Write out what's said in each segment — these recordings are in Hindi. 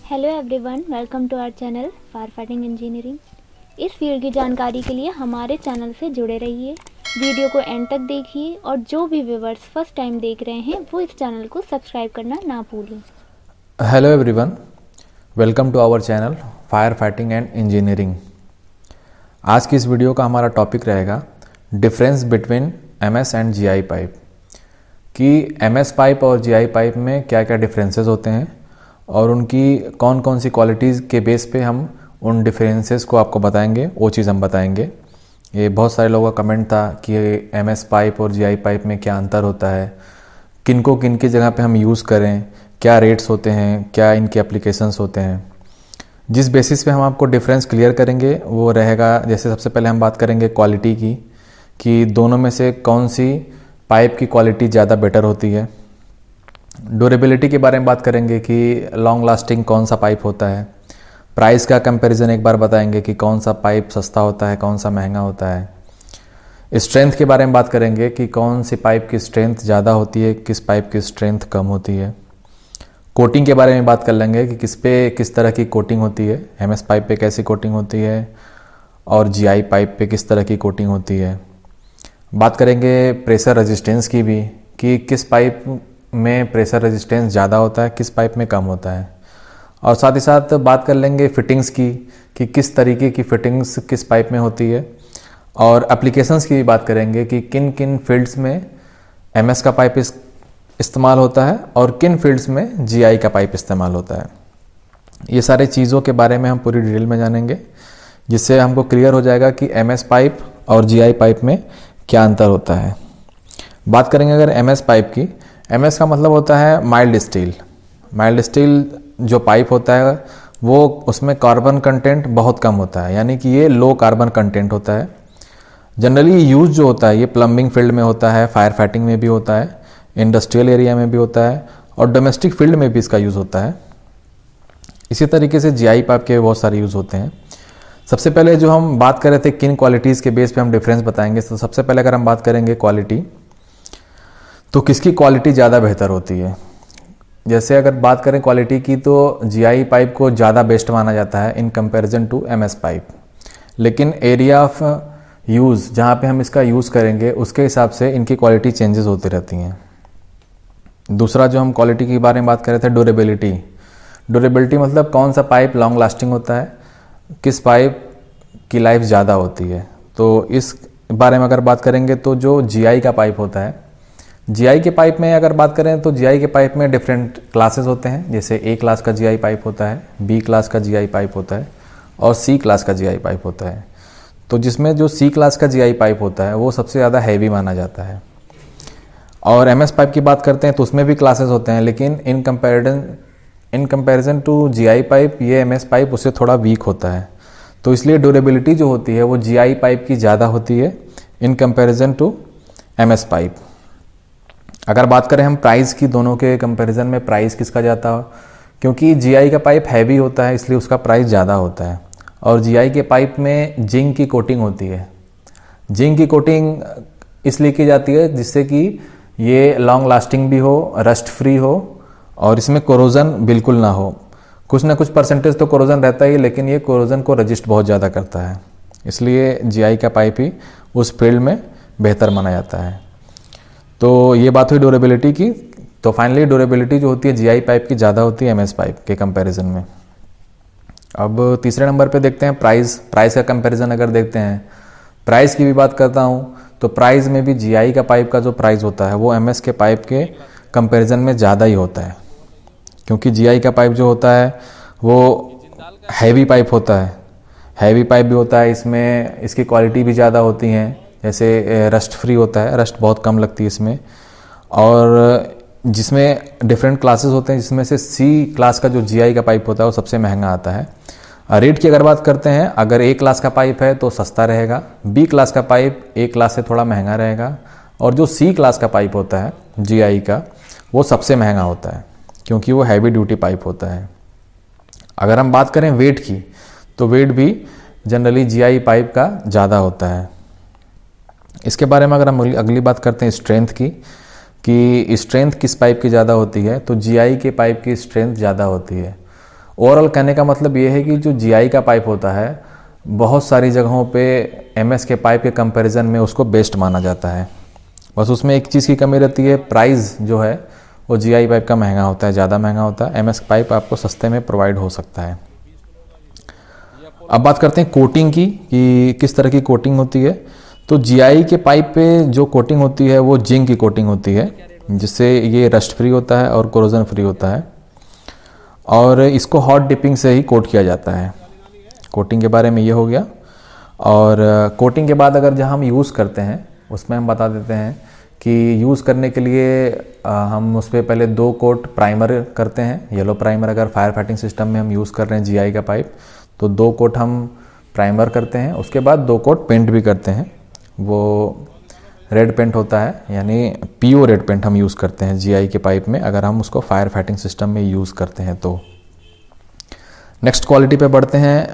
Hello everyone, welcome to our channel fire fighting engineering. इस फील्ड की जानकारी के लिए हमारे चैनल से जुड़े रहिए। वीडियो को एंड तक देखिए और जो भी व्यूअर्स फर्स्ट टाइम देख रहे हैं वो इस चैनल को सब्सक्राइब करना ना भूलें। Hello everyone, welcome to our channel fire fighting and engineering. आज की इस वीडियो का हमारा टॉपिक रहेगा difference between MS and GI pipe, कि एमएस पाइप और जीआई पाइप में क्या क्या डिफरेंसेस होते हैं और उनकी कौन कौन सी क्वालिटीज़ के बेस पे हम उन डिफरेंसेस को आपको बताएंगे, वो चीज़ हम बताएंगे। ये बहुत सारे लोगों का कमेंट था कि एमएस पाइप और जीआई पाइप में क्या अंतर होता है, किनको किन की जगह पे हम यूज़ करें, क्या रेट्स होते हैं, क्या इनके एप्लीकेशंस होते हैं। जिस बेसिस पे हम आपको डिफरेंस क्लियर करेंगे वो रहेगा, जैसे सबसे पहले हम बात करेंगे क्वालिटी की, कि दोनों में से कौन सी पाइप की क्वालिटी ज़्यादा बेटर होती है। ड्यूरेबिलिटी के बारे में बात करेंगे कि लॉन्ग लास्टिंग कौन सा पाइप होता है। प्राइस का कंपैरिजन एक बार बताएंगे कि कौन सा पाइप सस्ता होता है, कौन सा महंगा होता है। स्ट्रेंथ के बारे में बात करेंगे कि कौन सी पाइप की स्ट्रेंथ ज़्यादा होती है, किस पाइप की स्ट्रेंथ कम होती है। कोटिंग के बारे में बात कर लेंगे कि किस पे किस तरह की कोटिंग होती है, एमएस पाइप पे कैसी कोटिंग होती है और जीआई पाइप पे किस तरह की कोटिंग होती है। बात करेंगे प्रेशर रेजिस्टेंस की भी, कि किस पाइप में प्रेशर रेजिस्टेंस ज़्यादा होता है, किस पाइप में कम होता है। और साथ ही साथ बात कर लेंगे फिटिंग्स की, कि किस तरीके की फिटिंग्स किस पाइप में होती है। और एप्लीकेशंस की भी बात करेंगे कि किन किन फील्ड्स में एमएस का पाइप इस्तेमाल होता है और किन फील्ड्स में जीआई का पाइप इस्तेमाल होता है। ये सारी चीज़ों के बारे में हम पूरी डिटेल में जानेंगे, जिससे हमको क्लियर हो जाएगा कि एमएस पाइप और जीआई पाइप में क्या अंतर होता है। बात करेंगे अगर एमएस पाइप की, एमएस का मतलब होता है माइल्ड स्टील। माइल्ड स्टील जो पाइप होता है वो उसमें कार्बन कंटेंट बहुत कम होता है, यानी कि ये लो कार्बन कंटेंट होता है। जनरली यूज जो होता है ये प्लम्बिंग फील्ड में होता है, फायर फाइटिंग में भी होता है, इंडस्ट्रियल एरिया में भी होता है और डोमेस्टिक फील्ड में भी इसका यूज़ होता है। इसी तरीके से जीआई पाइप के बहुत सारे यूज़ होते हैं। सबसे पहले जो हम बात कर रहे थे किन क्वालिटीज़ के बेस पे हम डिफरेंस बताएंगे, तो सबसे पहले अगर हम बात करेंगे क्वालिटी, तो किसकी क्वालिटी ज़्यादा बेहतर होती है। जैसे अगर बात करें क्वालिटी की, तो जीआई पाइप को ज़्यादा बेस्ट माना जाता है in comparison to MS pipe. लेकिन एरिया ऑफ यूज़ जहाँ पे हम इसका यूज़ करेंगे उसके हिसाब से इनकी क्वालिटी चेंजेस होती रहती हैं। दूसरा जो हम क्वालिटी के बारे में बात कर रहे थे, ड्यूरेबिलिटी। ड्यूरेबिलिटी मतलब कौन सा पाइप लॉन्ग लास्टिंग होता है, किस पाइप की लाइफ ज़्यादा होती है। तो इस बारे में अगर बात करेंगे तो जो जीआई का पाइप होता है, जीआई के पाइप में अगर बात करें तो जीआई के पाइप में डिफरेंट क्लासेस होते हैं। जैसे ए क्लास का जीआई पाइप होता है, बी क्लास का जीआई पाइप होता है और सी क्लास का जीआई पाइप होता है। तो जिसमें जो सी क्लास का जीआई पाइप होता है वो सबसे ज़्यादा हैवी माना जाता है। और एमएस पाइप की बात करते हैं तो उसमें भी क्लासेस होते हैं, लेकिन in comparison to GI pipe ये एमएस पाइप उससे थोड़ा वीक होता है। तो इसलिए ड्यूरेबिलिटी जो होती है वो जीआई पाइप की ज़्यादा होती है in comparison to MS pipe. अगर बात करें हम प्राइस की, दोनों के कंपैरिजन में प्राइस किसका ज़्यादा हो, क्योंकि जीआई का पाइप हैवी होता है इसलिए उसका प्राइस ज़्यादा होता है। और जीआई के पाइप में जिंक की कोटिंग होती है। जिंक की कोटिंग इसलिए की जाती है जिससे कि ये लॉन्ग लास्टिंग भी हो, रस्ट फ्री हो और इसमें कोरोजन बिल्कुल ना हो। कुछ ना कुछ परसेंटेज तो कोरोजन रहता ही है, लेकिन ये कोरोजन को रजिस्ट बहुत ज़्यादा करता है, इसलिए जीआई का पाइप ही उस फील्ड में बेहतर माना जाता है। तो ये बात हुई ड्यूरेबिलिटी की। तो फाइनली ड्यूरेबिलिटी जो होती है जीआई पाइप की ज़्यादा होती है एमएस पाइप के कंपैरिजन में। अब तीसरे नंबर पे देखते हैं प्राइस का कंपैरिजन। अगर देखते हैं प्राइस की भी बात करता हूँ, तो प्राइस में भी जीआई का पाइप का जो प्राइस होता है वो एमएस के पाइप के कंपैरिजन में ज़्यादा ही होता है, क्योंकि जीआई का पाइप जो होता है वो हैवी पाइप होता है। हैवी पाइप भी होता है, इसमें इसकी क्वालिटी भी ज़्यादा होती हैं। जैसे रस्ट फ्री होता है, रस्ट बहुत कम लगती है इसमें। और जिसमें डिफरेंट क्लासेस होते हैं, जिसमें से सी क्लास का जो जीआई का पाइप होता है वो सबसे महंगा आता है। रेट की अगर बात करते हैं, अगर ए क्लास का पाइप है तो सस्ता रहेगा, बी क्लास का पाइप ए क्लास से थोड़ा महंगा रहेगा और जो सी क्लास का पाइप होता है जीआई का वो सबसे महंगा होता है, क्योंकि वो हैवी ड्यूटी पाइप होता है। अगर हम बात करें वेट की, तो वेट भी जनरली जीआई पाइप का ज़्यादा होता है। इसके बारे में अगर हम अगली बात करते हैं स्ट्रेंथ की, कि स्ट्रेंथ किस पाइप की ज़्यादा होती है, तो जीआई के पाइप की स्ट्रेंथ ज़्यादा होती है। ओवरऑल कहने का मतलब ये है कि जो जीआई का पाइप होता है बहुत सारी जगहों पे एमएस के पाइप के कंपैरिजन में उसको बेस्ट माना जाता है। बस उसमें एक चीज़ की कमी रहती है, प्राइस जो है वो जीआई पाइप का महंगा होता है, ज़्यादा महंगा होता है। एमएस पाइप आपको सस्ते में प्रोवाइड हो सकता है। अब बात करते हैं कोटिंग की कि किस तरह की कोटिंग होती है। तो जीआई के पाइप पे जो कोटिंग होती है वो जिंक की कोटिंग होती है, जिससे ये रस्ट फ्री होता है और कोरोजन फ्री होता है, और इसको हॉट डिपिंग से ही कोट किया जाता है। कोटिंग के बारे में ये हो गया। और कोटिंग के बाद अगर जहाँ हम यूज़ करते हैं उसमें हम बता देते हैं कि यूज़ करने के लिए हम उस पर पहले 2 कोट प्राइमर करते हैं। येलो प्राइमर अगर फायर फाइटिंग सिस्टम में हम यूज़ कर रहे हैं जीआई का पाइप तो 2 कोट हम प्राइमर करते हैं। उसके बाद 2 कोट पेंट भी करते हैं, वो रेड पेंट होता है, यानी पीओ रेड पेंट हम यूज़ करते हैं जीआई के पाइप में अगर हम उसको फायर फाइटिंग सिस्टम में यूज़ करते हैं तो। नेक्स्ट क्वालिटी पे बढ़ते हैं,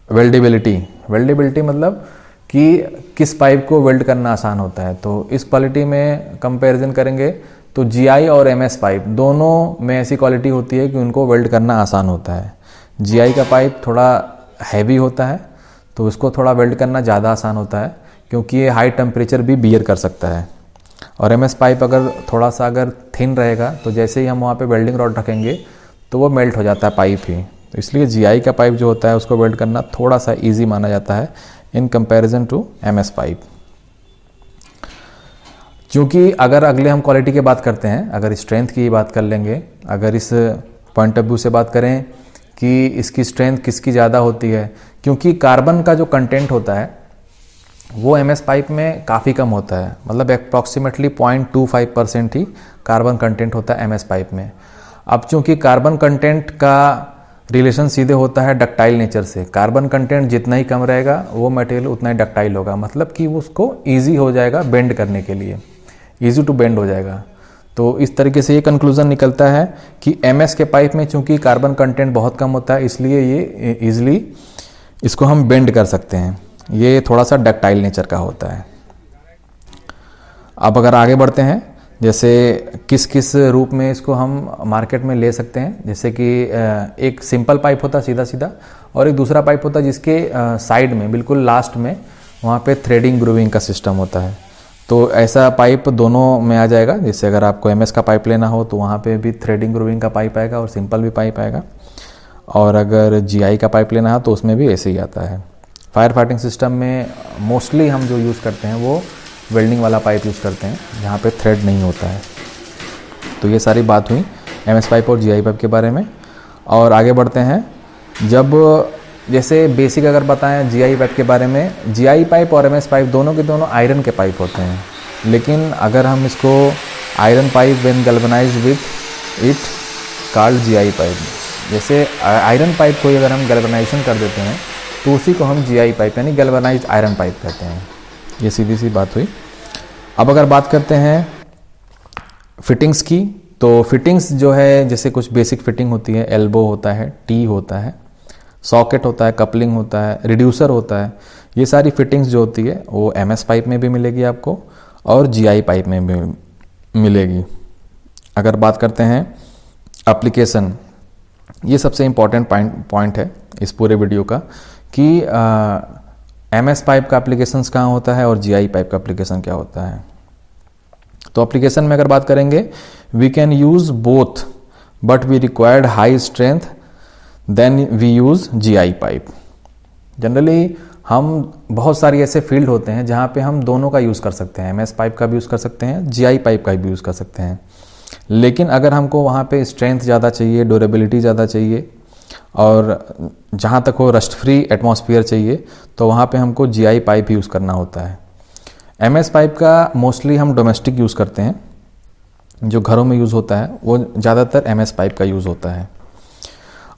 वेल्डेबिलिटी। वेल्डेबिलिटी मतलब कि किस पाइप को वेल्ड करना आसान होता है। तो इस क्वालिटी में कंपैरिजन करेंगे तो जीआई और एमएस पाइप दोनों में ऐसी क्वालिटी होती है कि उनको वेल्ड करना आसान होता है। जीआई का पाइप थोड़ा हैवी होता है तो उसको थोड़ा वेल्ड करना ज़्यादा आसान होता है क्योंकि ये हाई टेम्परेचर भी बियर कर सकता है। और एमएस पाइप अगर थोड़ा सा अगर थिन रहेगा तो जैसे ही हम वहाँ पे वेल्डिंग रॉड रखेंगे तो वो मेल्ट हो जाता है पाइप ही। तो इसलिए जीआई का पाइप जो होता है उसको वेल्ड करना थोड़ा सा ईजी माना जाता है in comparison to MS pipe. क्योंकि अगर अगले हम क्वालिटी की बात करते हैं, अगर स्ट्रेंथ की बात कर लेंगे, अगर इस पॉइंट ऑफ व्यू से बात करें कि इसकी स्ट्रेंथ किसकी ज़्यादा होती है, क्योंकि कार्बन का जो कंटेंट होता है वो एमएस पाइप में काफ़ी कम होता है, मतलब अप्रॉक्सीमेटली 0.25% ही कार्बन कंटेंट होता है एमएस पाइप में। अब चूंकि कार्बन कंटेंट का रिलेशन सीधे होता है डक्टाइल नेचर से, कार्बन कंटेंट जितना ही कम रहेगा वो मटेरियल उतना ही डक्टाइल होगा, मतलब कि उसको ईजी हो जाएगा बेंड करने के लिए, ईजी टू बेंड हो जाएगा। तो इस तरीके से ये कंक्लूजन निकलता है कि एमएस के पाइप में चूंकि कार्बन कंटेंट बहुत कम होता है इसलिए ये ईजिली इसको हम बेंड कर सकते हैं, ये थोड़ा सा डक्टाइल नेचर का होता है। अब अगर आगे बढ़ते हैं, जैसे किस किस रूप में इसको हम मार्केट में ले सकते हैं, जैसे कि एक सिंपल पाइप होता है सीधा सीधा, और एक दूसरा पाइप होता है जिसके साइड में बिल्कुल लास्ट में वहाँ पे थ्रेडिंग ग्रूविंग का सिस्टम होता है। तो ऐसा पाइप दोनों में आ जाएगा। जैसे अगर आपको एमएस का पाइप लेना हो तो वहाँ पे भी थ्रेडिंग ग्रूविंग का पाइप आएगा और सिंपल भी पाइप आएगा, और अगर जीआई का पाइप लेना हो तो उसमें भी ऐसे ही आता है। फायर फाइटिंग सिस्टम में मोस्टली हम जो यूज़ करते हैं वो वेल्डिंग वाला पाइप यूज़ करते हैं जहाँ पे थ्रेड नहीं होता है। तो ये सारी बात हुई एमएस पाइप और जीआई पाइप के बारे में। और आगे बढ़ते हैं, जब जैसे बेसिक अगर बताएं जीआई पाइप के बारे में, जीआई पाइप और एमएस पाइप दोनों के दोनों आयरन के पाइप होते हैं, लेकिन अगर हम इसको iron pipe when galvanized with it called GI pipe, जैसे आयरन पाइप को अगर हम गैल्वेनाइजेशन कर देते हैं तो उसी को हम जीआई पाइप यानी गैल्वेनाइज्ड आयरन पाइप कहते हैं। ये सीधी सी बात हुई। अब अगर बात करते हैं फिटिंग्स की, तो फिटिंग्स जो है जैसे कुछ बेसिक फिटिंग होती है, एल्बो होता है, टी होता है, सॉकेट होता है, कपलिंग होता है, रिड्यूसर होता है। ये सारी फिटिंग्स जो होती है वो एमएस पाइप में भी मिलेगी आपको और जीआई पाइप में भी मिलेगी। अगर बात करते हैं एप्लीकेशन, ये सबसे इम्पॉर्टेंट पॉइंट है इस पूरे वीडियो का कि एमएस पाइप का एप्लीकेशंस कहाँ होता है और जीआई पाइप का एप्लीकेशन क्या होता है। तो एप्लीकेशन में अगर बात करेंगे, we can use both but we required high strength then we use GI pipe. Generally हम बहुत सारी ऐसे फील्ड होते हैं जहाँ पे हम दोनों का यूज़ कर सकते हैं, एमएस पाइप का भी यूज़ कर सकते हैं, जीआई पाइप का भी यूज़ कर सकते हैं। लेकिन अगर हमको वहाँ पे स्ट्रेंथ ज़्यादा चाहिए, ड्यूरेबिलिटी ज़्यादा चाहिए और जहाँ तक हो रस्ट फ्री एटमॉस्फेयर चाहिए तो वहाँ पे हमको जीआई पाइप यूज़ करना होता है। एमएस पाइप का मोस्टली हम डोमेस्टिक यूज़ करते हैं, जो घरों में यूज़ होता है वो ज़्यादातर एमएस पाइप का यूज़ होता है।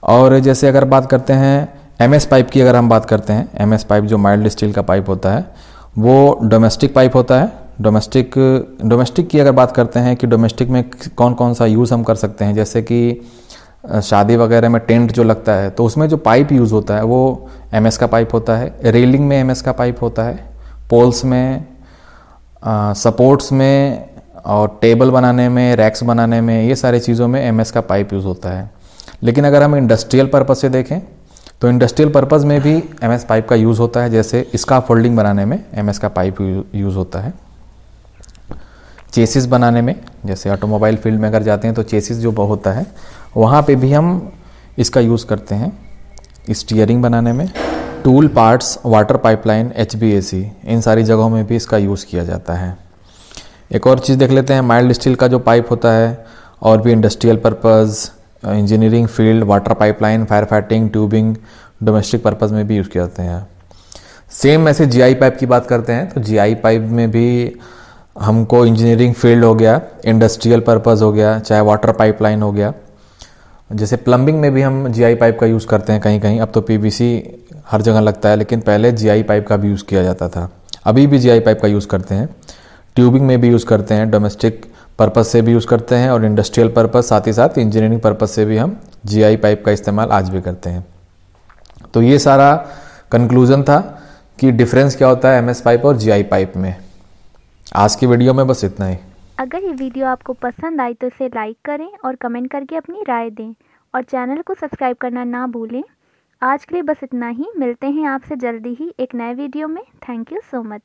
और जैसे अगर बात करते हैं एमएस पाइप की, अगर हम बात करते हैं एमएस पाइप जो माइल्ड स्टील का पाइप होता है वो डोमेस्टिक पाइप होता है। डोमेस्टिक की अगर बात करते हैं कि डोमेस्टिक में कौन कौन सा यूज़ हम कर सकते हैं, जैसे कि शादी वगैरह में टेंट जो लगता है तो उसमें जो पाइप यूज़ होता है वो एमएस का पाइप होता है, रेलिंग में एमएस का पाइप होता है, पोल्स में, सपोर्ट्स में और टेबल बनाने में, रैक्स बनाने में, ये सारी चीज़ों में एमएस का पाइप यूज़ होता है। लेकिन अगर हम इंडस्ट्रियल पर्पज़ से देखें तो इंडस्ट्रियल पर्पज़ में भी एमएस पाइप का यूज़ होता है। जैसे इसका फोल्डिंग बनाने में एमएस का पाइप यूज़ होता है। चेसिस बनाने में, जैसे ऑटोमोबाइल फील्ड में अगर जाते हैं तो चेसिस जो होता है वहाँ पे भी हम इसका यूज़ करते हैं। स्टीयरिंग बनाने में, tool parts, water pipeline, HVAC, इन सारी जगहों में भी इसका यूज़ किया जाता है। एक और चीज़ देख लेते हैं, माइल्ड स्टील का जो पाइप होता है और भी industrial purpose, engineering field, water pipeline, fire fighting, tubing, domestic purpose में भी यूज़ किए जाते हैं। सेम ऐसे GI पाइप की बात करते हैं तो GI पाइप में भी हमको इंजीनियरिंग फील्ड हो गया, इंडस्ट्रियल पर्पज़ हो गया, चाहे वाटर पाइपलाइन हो गया। जैसे प्लम्बिंग में भी हम GI पाइप का यूज़ करते हैं कहीं कहीं। अब तो PVC हर जगह लगता है, लेकिन पहले GI पाइप का भी यूज़ किया जाता था। अभी भी GI पाइप का यूज़ करते हैं। ट्यूबिंग में भी यूज़ करते हैं, डोमेस्टिक पर्पज़ से भी यूज़ करते हैं और इंडस्ट्रियल पर्पज़, साथ ही साथ इंजीनियरिंग पर्पज़ से भी हम GI पाइप का इस्तेमाल आज भी करते हैं। तो ये सारा कंक्लूज़न था कि डिफरेंस क्या होता है MS पाइप और GI पाइप में। आज की वीडियो में बस इतना ही। अगर ये वीडियो आपको पसंद आई तो इसे लाइक करें और कमेंट करके अपनी राय दें और चैनल को सब्सक्राइब करना ना भूलें। आज के लिए बस इतना ही। मिलते हैं आपसे जल्दी ही एक नए वीडियो में। Thank you so much.